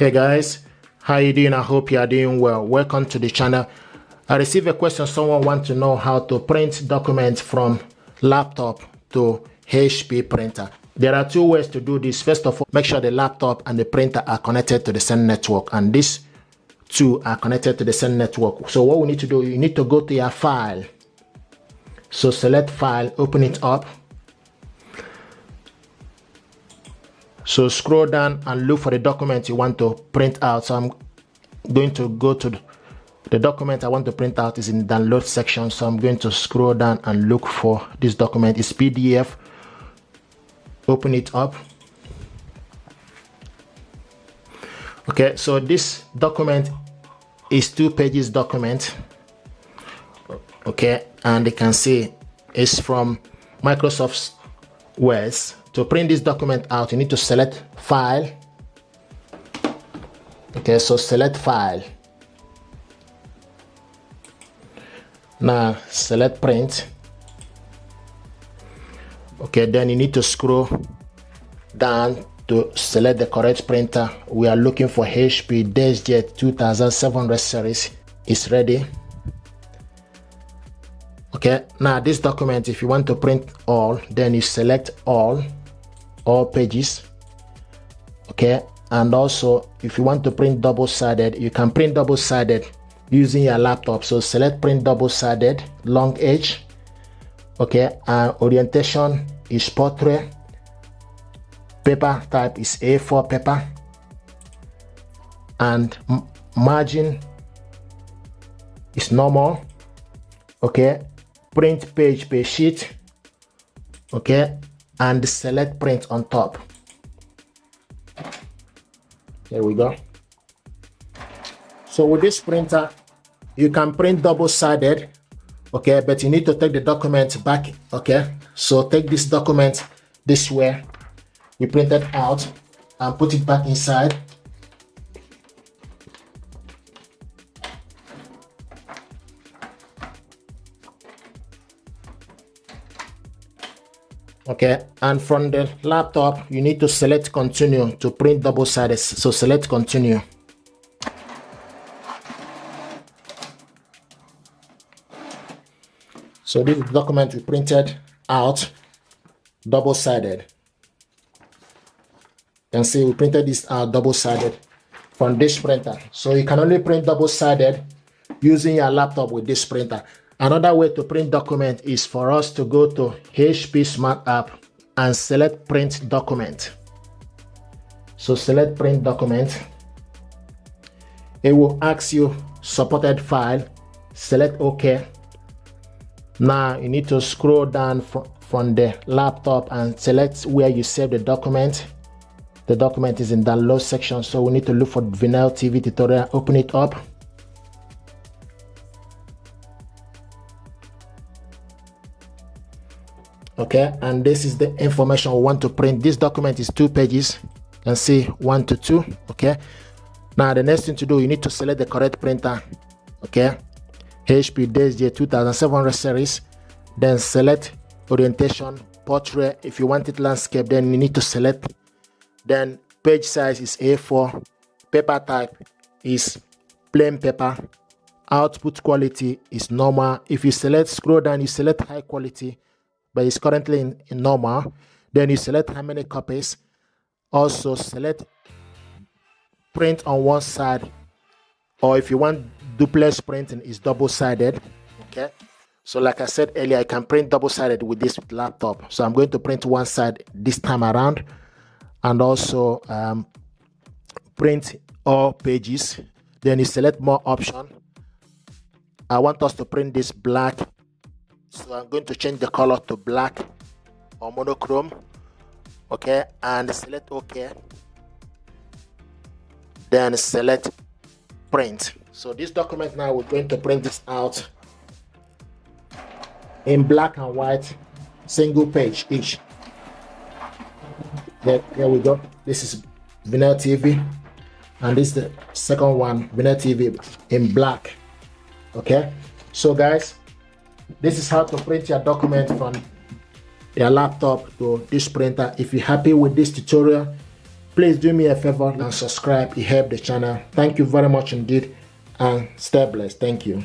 Hey guys, how you doing? I hope you are doing well. Welcome to the channel. I received a question. Someone wants to know how to print documents from laptop to HP printer. There are two ways to do this. First of all, make sure the laptop and the printer are connected to the same network, and these two are connected to the same network. So what we need to do, you need to go to your file. So select file, open it up. So scroll down and look for the document you want to print out. So I'm going to go to the document I want to print out is in the download section. So I'm going to scroll down and look for this document. It's PDF. Open it up. Okay, so this document is 2 pages document. Okay, and you can see it's from Microsoft Word. To print this document out, you need to select file. Okay, so select file. Now select print. Okay, then you need to scroll down to select the correct printer. We are looking for HP Deskjet 2700 series. It's ready. Okay, now this document, if you want to print all, then you select all pages. Okay, and also if you want to print double-sided, you can print double-sided using your laptop. So select print double-sided, long edge. Okay, and orientation is portrait. Paper type is A4 paper, and margin is normal. Okay, print page per sheet. Okay, and select print on top. There we go. So with this printer, you can print double-sided. Okay, but you need to take the document back. Okay, so take this document this way, you print it out and put it back inside. Okay, and from the laptop you need to select continue to print double-sided. So select continue. So this document we printed out double-sided. You can see we printed this out double-sided from this printer. So you can only print double-sided using your laptop with this printer. Another way to print document is for us to go to HP Smart App and select print document. So select print document. It will ask you supported file. Select OK. Now you need to scroll down from the laptop and select where you save the document. The document is in the download section, so we need to look for Vinyl TV tutorial. Open it up. Okay, and this is the information we want to print. This document is 2 pages. You can see 1 to 2. Okay, now the next thing to do, you need to select the correct printer. Okay, HP Deskjet 2700 series. Then select orientation, portrait. If you want it landscape, then you need to select. Then page size is A4. Paper type is plain paper. Output quality is normal. If you select, scroll down, you select high quality, but it's currently in normal. Then you select how many copies. Also select print on one side, or if you want duplex printing, is double-sided. Okay, so like I said earlier, I can print double-sided with this laptop. So I'm going to print one side this time around, and also print all pages. Then you select more option. I want us to print this black, so I'm going to change the color to black or monochrome. Okay, and select OK. Then select print. So this document now, we're going to print this out in black and white, single page each. There we go. This is Vinyl TV, and this is the second one, Vinyl TV in black. Okay, so guys, this is how to print your document from your laptop to this printer. If you're happy with this tutorial, Please do me a favor and subscribe. It helps the channel. Thank you very much indeed, and stay blessed. Thank you.